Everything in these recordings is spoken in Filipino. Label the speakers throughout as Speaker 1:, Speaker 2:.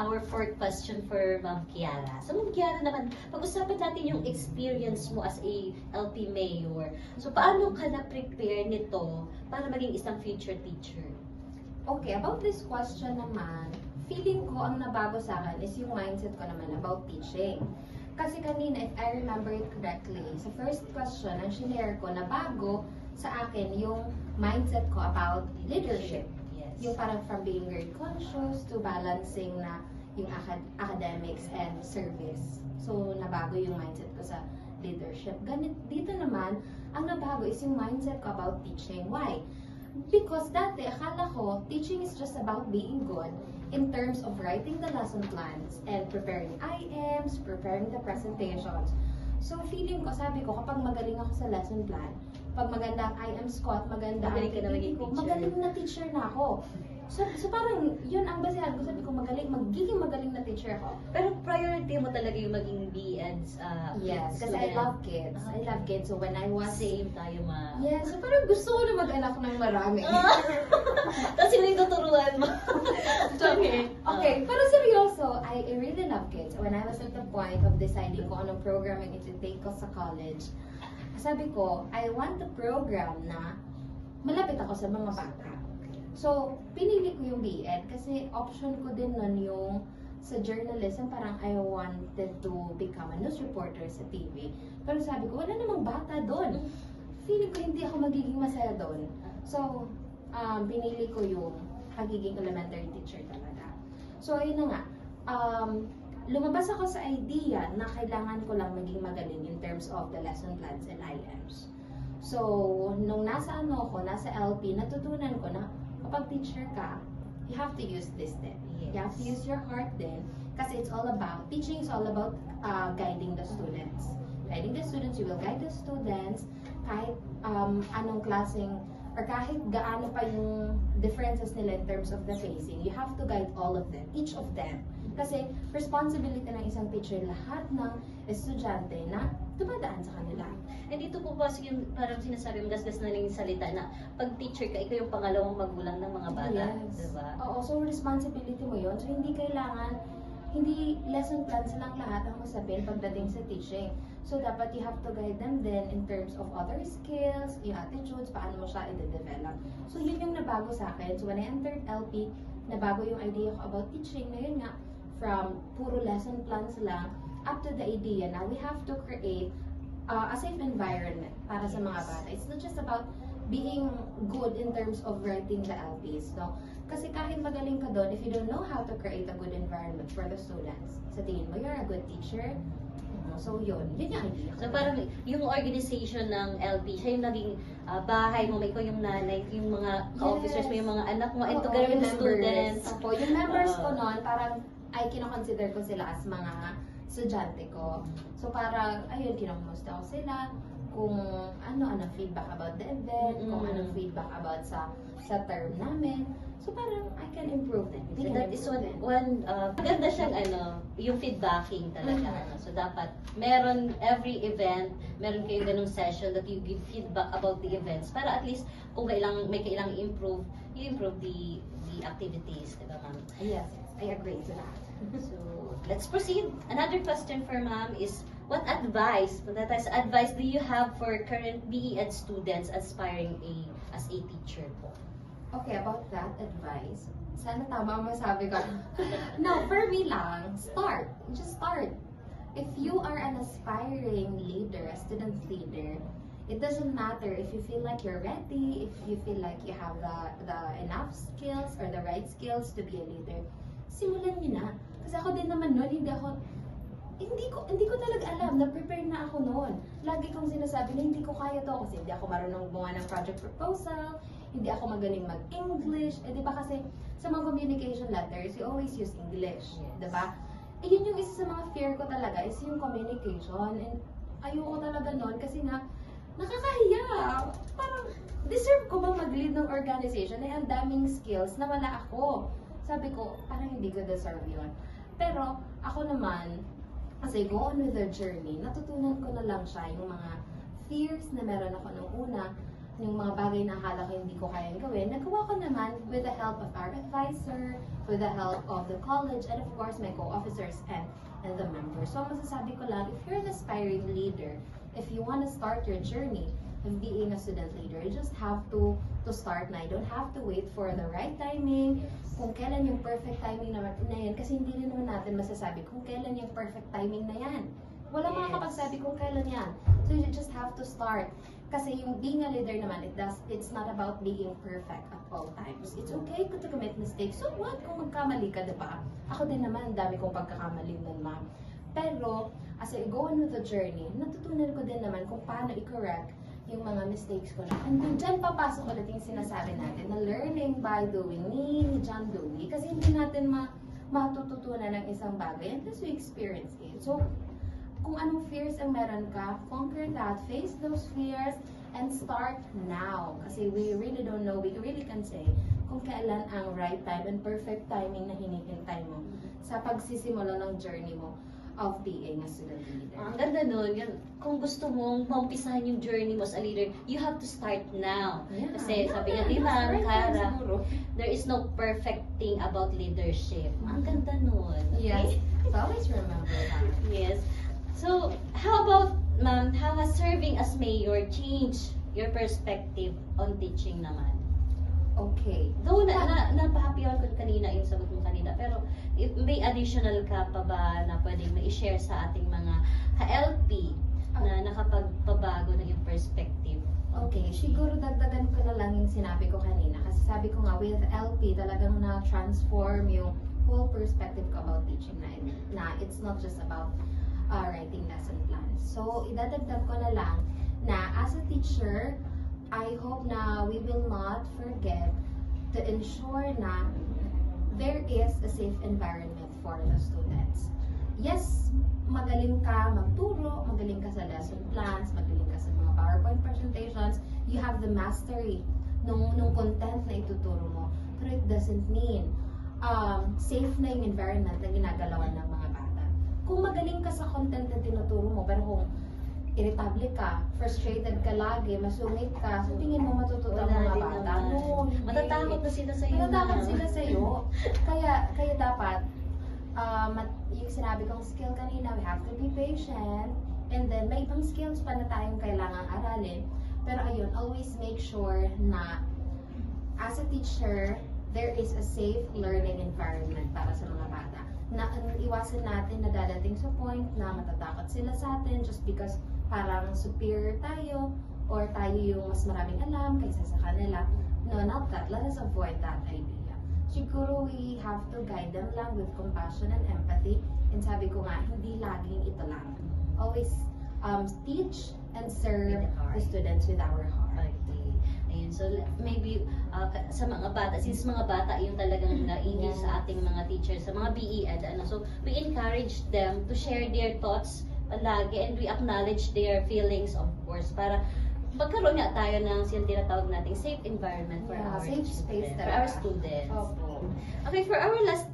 Speaker 1: our fourth question for Ma'am Kiara. So Ma'am Kiara naman, pag-usapan natin yung experience mo as a LP mayor. So paano ka na-prepare nito para maging isang future teacher?
Speaker 2: Okay, about this question naman, feeling ko ang nabago sa akin is yung mindset ko naman about teaching. Kasi kanina, if I remember it correctly, sa first question, ang shinare ko na bago sa akin yung mindset ko about leadership.
Speaker 1: Yes.
Speaker 2: Yung parang from being very conscious to balancing na yung academics and service. So, nabago yung mindset ko sa leadership. Dito naman, ang nabago is yung mindset ko about teaching. Why? Because dati, akala ko, teaching is just about being good in terms of writing the lesson plans and preparing IMs, preparing the presentations. So, feeling ko, sabi ko, kapag magaling ako sa lesson plan, pag maganda ang IMs ko at maganda
Speaker 1: Magaling ka na maging
Speaker 2: ko,
Speaker 1: teacher.
Speaker 2: magaling na teacher na ako. So parang, yun ang basehan ko. Sabi ko, magiging magaling na teacher ako.
Speaker 1: Pero priority mo talaga yung maging BEds.
Speaker 2: Yes, kasi I love kids. I love kids. So when I was...
Speaker 1: Same tayo, ma.
Speaker 2: Yes, so parang gusto ko na mag-anak ng marami.
Speaker 1: Tapos sino yung tuturuan mo?
Speaker 2: Okay. Okay, pero seryoso, I really love kids. When I was at the point of deciding kung anong programming iti-take ko sa college, sabi ko, I want a program na malapit ako sa mga bata. So, pinili ko yung BEd kasi option ko din nun yung sa journalism, parang I wanted to become a news reporter sa TV. Pero sabi ko, wala namang bata doon. Feeling ko hindi ako magiging masaya doon. So, pinili ko yung pagiging elementary teacher talaga. So, ayun na nga. Lumabas ako sa idea na kailangan ko lang maging magaling in terms of the lesson plans and IMs. So, nung nasa nasa LP, natutunan ko na kapag teacher ka, you have to use this then.
Speaker 1: Yes.
Speaker 2: You have to use your heart then. Kasi it's all about, teaching is all about guiding the students. Guiding the students, you will guide the students kahit anong klaseng, or kahit gaano pa yung differences nila in terms of the facing. You have to guide all of them, each of them. Kasi responsibility ng isang teacher, lahat ng estudyante na dumadaan sa kanila.
Speaker 1: And dito po ba yung parang sinasabi mo, gasgas na lang yung salita na pag teacher ka, ikaw yung pangalawang magulang ng mga bata.
Speaker 2: Yes.
Speaker 1: Diba?
Speaker 2: Oo, so responsibility mo yun. So hindi kailangan, hindi lesson plans lang lahat ang usapin pagdating sa teaching. So dapat you have to guide them then in terms of other skills, yung attitudes, paano mo siya i-develop. So yun yung nabago sa akin. So when I entered LP, nabago yung idea ko about teaching. Ngayon nga, from puro lesson plans lang, up to the idea na we have to create a safe environment para sa mga bata. It's not just about being good in terms of writing the LPs, no? Kasi kahit magaling ka doon, if you don't know how to create a good environment for the students, sa tingin mo, you're a good teacher. So yun yung idea.
Speaker 1: So parang yung organization ng LP, siya yung naging bahay mo, may ikaw yung nanay, yung mga ka-officers mo, yung mga anak mo, and together with the students.
Speaker 2: Opo, yung members ko noon, parang ay kino-consider ko sila as mga estudyante ko. So parang, ayun, kinumusta ko sila kung anong feedback about the event, kung anong feedback about sa term namin. So parang I can improve them.
Speaker 1: So that is one maganda siyang yung feedbacking talaga. So dapat meron every event, meron kayo ganung session that you give feedback about the events para at least kung may kailangang improve, you improve the activities, diba ma'am?
Speaker 2: Yes, I agree to that.
Speaker 1: So let's proceed. Another question for ma'am is, what advice do you have for current BEd students aspiring as a teacher po?
Speaker 2: Okay, about that advice, sana tama ang masabi ko. No, for me lang, start. Just start. If you are an aspiring leader, a student leader, it doesn't matter if you feel like you're ready, if you feel like you have the enough skills or the right skills to be a leader. Simulan niyo na. Kasi ako din naman noon, hindi ko talaga alam, na-prepare na ako noon. Lagi kong sinasabi na hindi ko kaya to kasi hindi ako marunong gumawa ng project proposal, hindi ako magaling mag-English. Eh, di ba kasi sa mga communication letters, you always use English.
Speaker 1: Yes.
Speaker 2: Di ba? Eh, yun yung isa sa mga fear ko talaga is yung communication. And ayoko talaga noon kasi nga, nakakahiya. Parang, deserve ko bang mag-lead ng organization? Eh, ang daming skills na wala ako. Sabi ko, parang hindi ko deserve yun. Pero, ako naman, kasi go on with the journey, natutunan ko na lang siya yung mga fears na meron ako nung una. yung mga bagay na akala ko hindi ko kayang gawin, nagawa ko naman with the help of our advisor, with the help of the college, and of course, my co-officers and the members. So, masasabi ko lang, if you're an aspiring leader, if you want to start your journey of being a student leader, you just have to start na. You don't have to wait for the right timing, kung kailan yung perfect timing na yan, kasi hindi rin naman natin masasabi kung kailan yung perfect timing na yan. Wala makakapagsabi kung kailan yan. So, you just have to start. Kasi yung being a leader naman, it's not about being perfect at all times. It's okay to commit mistakes. So what kung magkamali ka, diba? Ako din naman, dami kong pagkakamali nun, ma'am. Pero, as I go on with the journey, natutunan ko din naman kung paano i-correct yung mga mistakes ko na. And dyan papasok ulit yung sinasabi natin na learning by doing ni John Dewey. Kasi hindi natin matututunan ng isang bagay unless we experience it. So, kung anong fears ang meron ka, conquer that, face those fears, and start now. Kasi we really don't know, we really can say kung kailan ang right time and perfect timing na hinihintay mo sa pagsisimula ng journey mo of being a student leader.
Speaker 1: Ang ganda nun, yun, kung gusto mong maumpisahan yung journey mo as a leader, you have to start now.
Speaker 2: Yeah.
Speaker 1: Kasi sabi nga ni Ma'am Cara, there is no perfect thing about leadership. Ang ganda nun.
Speaker 2: Yes, so always remember that.
Speaker 1: Yes. So, how about, ma'am, how has serving as mayor changed your perspective on teaching naman?
Speaker 2: Okay.
Speaker 1: Though napahappy ako kanina yung sagot mo kanina, pero if may additional ka pa ba na pwedeng ma-share sa ating mga ka-LP na nakapagpabago ng yung perspective?
Speaker 2: Okay, siguro dagdagan ko na lang yung sinabi ko kanina. Kasi sabi ko nga, with LP, talagang na-transform yung whole perspective ko about teaching na it's not just about writing lesson plans. So, idadagdag ko na lang na as a teacher, I hope na we will not forget to ensure na there is a safe environment for the students. Yes, magaling ka magturo, magaling ka sa lesson plans, magaling ka sa mga PowerPoint presentations, you have the mastery nung content na ituturo mo. Pero it doesn't mean safe na yung environment na ginagalawan ng mga bata. Kung magaling ka sa content na tinuturo mo, pero kung irritable ka, frustrated ka lagi, masungit ka, sa tingin mo matututo ang mga bata. No,
Speaker 1: matatakot na sila sa'yo.
Speaker 2: Matatakot sila sa'yo. Kaya dapat, yung sinabi kong skill kanina, we have to be patient, and then may ibang skills pa na tayong kailangang aralin. Pero ayun, always make sure na as a teacher, there is a safe learning environment para sa mga bata. Na iwasan natin na dadating sa point na matatakot sila sa atin just because parang superior tayo or tayo yung mas maraming alam kaysa sa kanila. No, not that. Let us avoid that idea. Siguro we have to guide them lang with compassion and empathy. And sabi ko nga, hindi laging ito lang. Always teach and serve the students with our heart.
Speaker 1: Okay. Ayun. So, maybe sa mga bata, since mga bata yung talagang naingil sa ating mga teachers, sa mga BE-Ed, so we encourage them to share their thoughts palagi and we acknowledge their feelings, of course, para magkaroon nga tayo ng tinatawag nating safe environment for our
Speaker 2: safe space
Speaker 1: for our students.
Speaker 2: Opo.
Speaker 1: Okay, for our last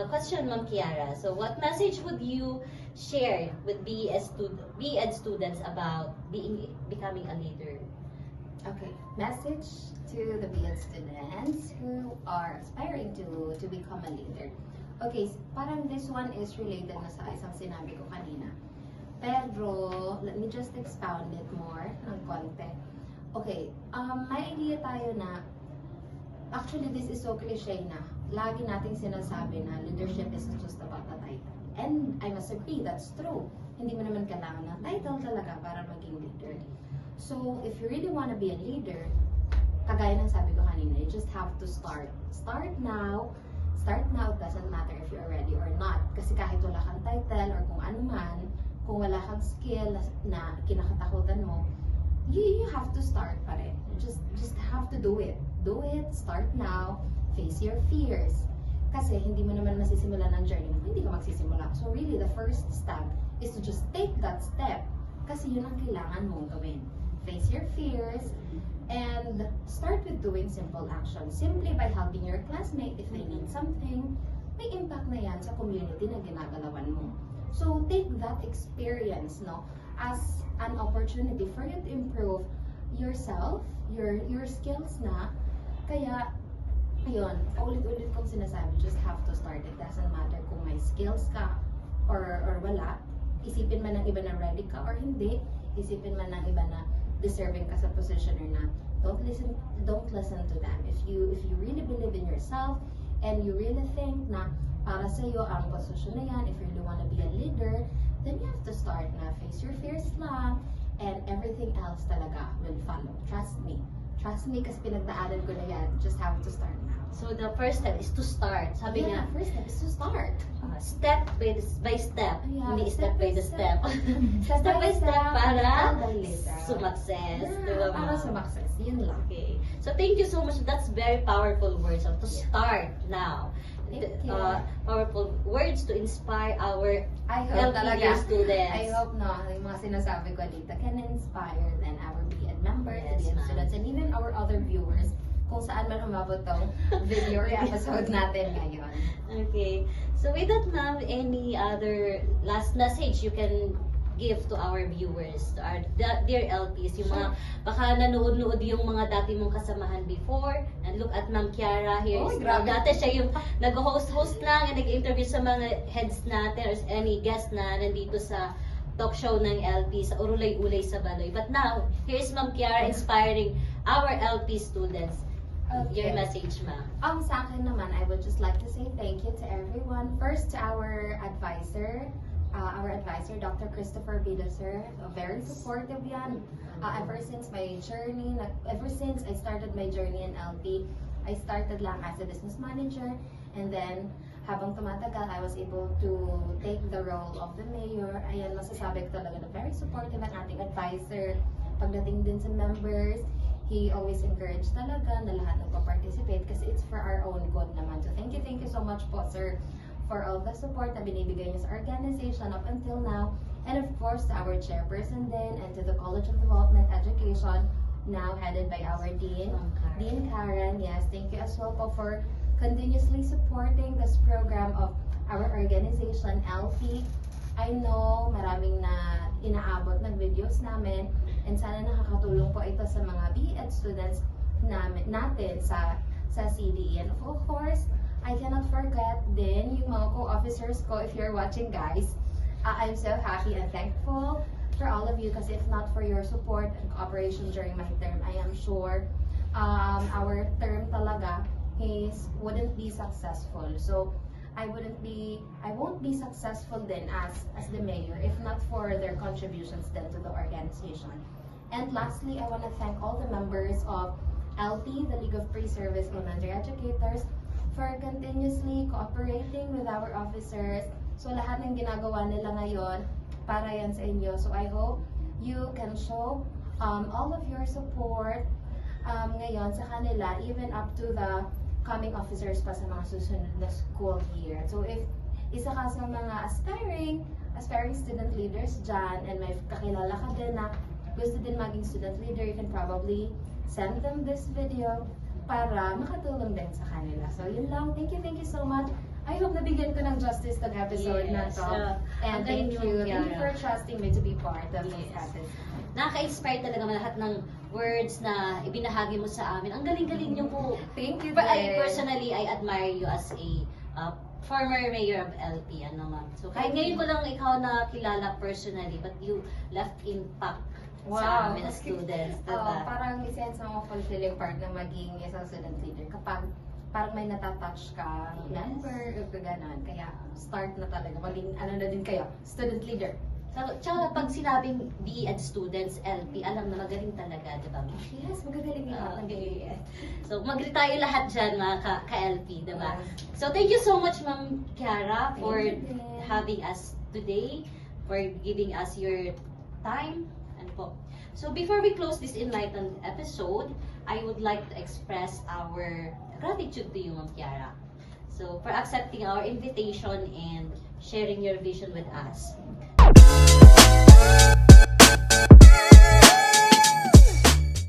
Speaker 1: question, Ma'am Kiara. So, what message would you share with BE-Ed students about becoming a leader?
Speaker 2: Okay, message to the BE-Ed students who are aspiring to become a leader. Okay, parang this one is related na sa isang sinabi ko kanina. Pero, let me just expound it more ng konti. Okay, may idea tayo na, actually this is so cliche na, lagi nating sinasabi na leadership is just about the title. And I must agree, that's true. Hindi mo naman kailangan ng title talaga para maging leader. So, if you really want to be a leader, kagaya ng sabi ko kanina, you just have to start. Start now. Start now, it doesn't matter if you're ready or not. Kasi kahit wala kang title or kung ano man, kung wala kang skill na kinakatakutan mo, you have to start pa rin. You just have to do it. Do it, start now, face your fears. Kasi hindi mo naman masisimulan ng journey kung hindi ka magsisimula. So really, the first step is to just take that step kasi yun ang kailangan mong gawin. Face your fears and start with doing simple actions. Simply by helping your classmate if they need something, may impact na yan sa community na ginagalawan mo. So take that experience, no, as an opportunity for you to improve yourself, your skills na. Kaya, ayun, ulit-ulit kong sinasabi, just have to start. It doesn't matter kung may skills ka or wala. Isipin man ng iba na ready ka or hindi. Isipin man ng iba na deserving ka sa position or not. Don't listen to them. If you really believe in yourself and you really think na para sa iyo ang posisyon na yan, if you really want to be a leader, then you have to start na face your fears lang and everything else talaga will follow. Trust me. Trust me kasi pinagdaanan ko na yan. Just have to start now.
Speaker 1: So the first step is to start. Sabi
Speaker 2: Yeah,
Speaker 1: niya,
Speaker 2: first step is to start.
Speaker 1: step by step,
Speaker 2: Yeah,
Speaker 1: hindi step by the step.
Speaker 2: Step by step
Speaker 1: para
Speaker 2: later.
Speaker 1: sumakses. Di ba,
Speaker 2: Para
Speaker 1: ma'am?
Speaker 2: sumakses. Yun lang.
Speaker 1: Okay. So thank you so much. That's very powerful words. So to start now.
Speaker 2: Thank you.
Speaker 1: Powerful words to inspire our
Speaker 2: I hope
Speaker 1: LPU
Speaker 2: talaga.
Speaker 1: students.
Speaker 2: I hope no, yung mga sinasabi ko dito can inspire then our BEd members,
Speaker 1: Yes,
Speaker 2: BEd
Speaker 1: ma'am.
Speaker 2: students, and even our other viewers kung saan man umabot tong video or episode natin ngayon.
Speaker 1: Okay. So with that, ma'am, any other last message you can give to our viewers, to our dear LPs, yung mga baka nanood-nood yung mga dati mong kasamahan before, and look at Ma'am Kiara here.
Speaker 2: Oh, grabe.
Speaker 1: Dati siya yung nag-host lang and nag-interview sa mga heads natin or any guest na nandito sa talk show ng LP sa Urulay-Ulay sa Baloy. But now, here's Ma'am Kiara inspiring our LP students. Your message, ma'am.
Speaker 2: Sa akin naman, I would just like to say thank you to everyone. First, to our advisor, Dr. Christopher Vida, sir. Very supportive yan. Ever since my journey, ever since I started my journey in LP, I started lang as a business manager. And then, habang tumatagal, I was able to take the role of the mayor. Ayan, masasabi ko talaga na very supportive ang ating advisor. Pagdating din sa members, he always encouraged talaga na lahat nagpa-participate kasi it's for our own good naman. So thank you so much po, sir, for all the support na binibigay niyo sa organization up until now. And of course, to our chairperson din and to the College of Development Education, now headed by our Dean, Dean Karen. Yes, thank you as well po for continuously supporting this program of our organization, LP. I know maraming na inaabot ng videos namin and sana nakakatulong po ito sa mga BEd students natin sa CDE. And of course, I cannot forget din yung mga co-officers ko. If you're watching, guys, I'm so happy and thankful for all of you because if not for your support and cooperation during my term, I am sure our term talaga wouldn't be successful. So I won't be successful then as the mayor if not for their contributions then to the organization. And lastly, I want to thank all the members of LP, the League of Pre-Service Elementary Educators, for continuously cooperating with our officers. So lahat ng ginagawa nila ngayon para yan sa inyo. So I hope you can show all of your support ngayon sa kanila even up to the coming officers pa sa mga susunod na school year. So if isa ka sa mga aspiring student leaders dyan and may kakilala ka din na gusto din maging student leader, you can probably send them this video para makatulong din sa kanila. So yun lang. Thank you so much. I hope nabigyan ko ng justice tong episode na to. And thank you for trusting me to be part of this episode.
Speaker 1: Nakaka-inspire talaga lahat ng words na ibinahagi mo sa amin. Ang galing-galing niyo po.
Speaker 2: Thank you,
Speaker 1: Personally, I admire you as a former mayor of LP. Ma'am. So kahit ngayon ko lang ikaw na kilala personally, but you left impact sa amin as students. Diba?
Speaker 2: Parang isa sa mga fulfilling part na maging isang student leader kapag parang may natatouch ka member o gano'n. Kaya start na talaga. Maging na din kayo, student leader.
Speaker 1: So, tsaka pag sinabing BEd students, LP, alam na magaling talaga, di ba?
Speaker 2: Yes, magagaling lahat ng BEd.
Speaker 1: So, mag-retire lahat dyan, mga ka-LP, di ba? So, thank you so much, Ma'am Kiara, for having us today, for giving us your time. So, before we close this enlightened episode, I would like to express our gratitude to you, Ma'am Kiara. So, for accepting our invitation and sharing your vision with us.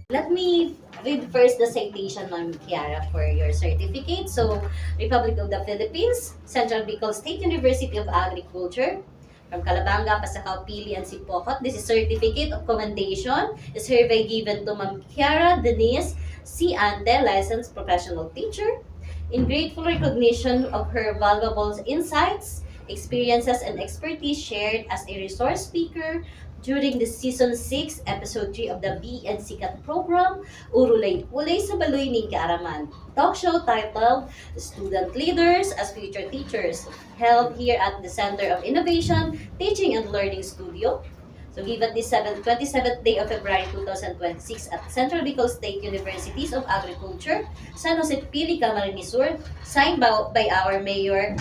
Speaker 1: Let me read first the citation, Ma'am Kiara, for your certificate. So, Republic of the Philippines, Central Bicol State University of Agriculture, from Calabanga, Pasacao, Pili, and Sipocot. This is Certificate of Commendation is hereby given to Ma'am Kiara Denise C. Ante, licensed professional teacher, in grateful recognition of her valuable insights, experiences, and expertise shared as a resource speaker during the Season 6, Episode 3 of the B and Sikat program, Urulay-Ulay sa Baloy ni Kaaraman. Talk show titled Student Leaders as Future Teachers, held here at the Center of Innovation, Teaching and Learning Studio. So given this 27th day of February 2026 at Central Bicol State Universities of Agriculture, San Jose Pili, Camarines Sur, signed by our Mayor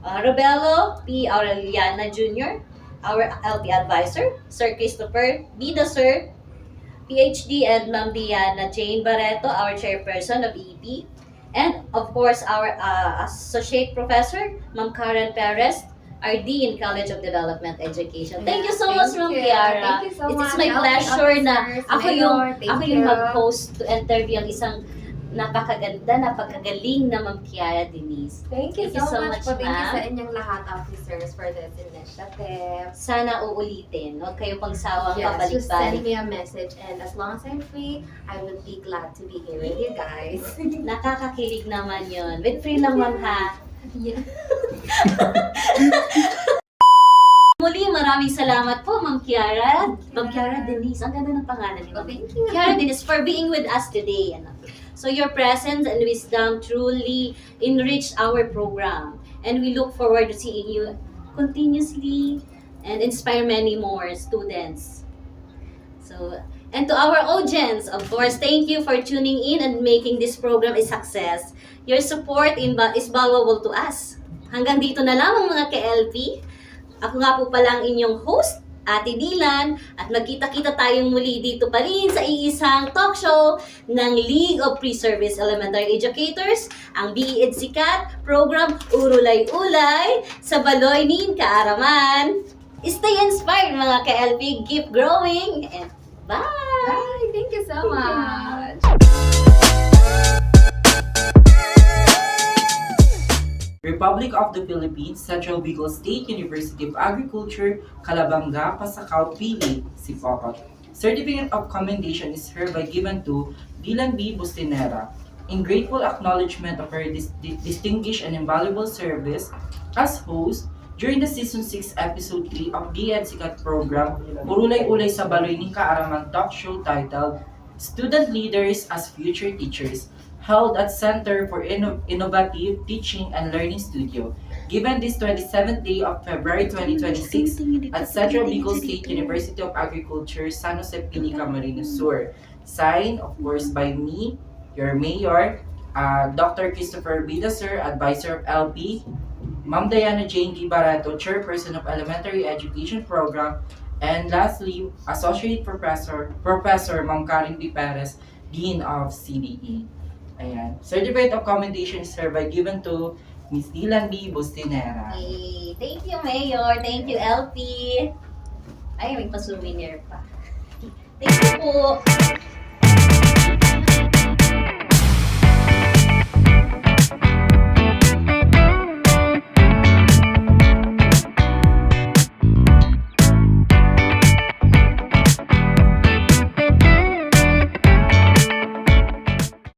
Speaker 1: Robelo P. Aureliana Jr., our LP advisor, Sir Christopher Bida Sir, PhD, and Ma'am Diana Jane Barreto, our chairperson of EP, and of course our associate professor, Ma'am Karen Perez, our Dean, College of Development Education. Thank you so much, Ma'am Kiara.
Speaker 2: Thank you so
Speaker 1: It
Speaker 2: much.
Speaker 1: is my pleasure na ako
Speaker 2: Thank
Speaker 1: yung
Speaker 2: you.
Speaker 1: mag-host to interview ang isang napakagaling na Ma'am Kiara Denise.
Speaker 2: Thank you
Speaker 1: Thank you
Speaker 2: so
Speaker 1: so
Speaker 2: much
Speaker 1: much,
Speaker 2: po. Thank you
Speaker 1: ma'am.
Speaker 2: sa inyong lahat, officers, for this initiative.
Speaker 1: Sana uulitin. Huwag kayo pagsawang
Speaker 2: Yes, just send
Speaker 1: pabalik-balik.
Speaker 2: me a message, and as long as I'm free, I would be glad to be here with you guys.
Speaker 1: Nakakakilig naman yun. With free lang, ma'am, ha?
Speaker 2: Yeah.
Speaker 1: Muli, maraming salamat po, Ma'am Kiara. Ma'am Kiara Denise. Ang ganda ng pangalan ni Ma'am.
Speaker 2: Thank you.
Speaker 1: Kiara Denise, for being with us today. So your presence and wisdom truly enriched our program. And we look forward to seeing you continuously and inspire many more students. So, and to our audience, of course, thank you for tuning in and making this program a success. Your support is valuable to us. Hanggang dito na lamang mga ka-LP. Ako nga po pala ang inyong host, Ate Dylan, at magkita-kita tayong muli dito pa rin sa iisang talk show ng League of Pre-Service Elementary Educators, ang BEd Sikat program Urulay-Ulay sa Baloy ni Kaaraman. Stay inspired mga ka-LP, keep growing, and bye!
Speaker 2: Bye. Thank you so much.
Speaker 3: Republic of the Philippines, Central Bicol State University of Agriculture, Calabanga, Pasacao, Pili, Sipocot. Certificate of Commendation is hereby given to Dylan B. Bustinera in grateful acknowledgement of her distinguished and invaluable service as host during the Season 6, Episode 3 of BEd Sikat program, Urulay-Ulay sa Baloy ni Kaaraman talk show titled Student Leaders as Future Teachers, held at Center for Innovative Teaching and Learning Studio, given this 27th day of February 2026 at Central Bicol State University of Agriculture, San Jose Pili, Camarines Sur. Signed, of course, by me, your Mayor, Dr. Christopher Bida Sir, Advisor of LP, Ma'am Diana Jane Barreto, Chairperson of Elementary Education Program, and lastly, Associate Professor Ma'am Karen B. Perez, Dean of CBE. Ayan. Certificate of Commendation is hereby given to Miss Dylan B. Bustinera.
Speaker 1: Hey, thank you, Mayor. Thank you, LP. Ay, may pa-souvenir pa. Thank you po.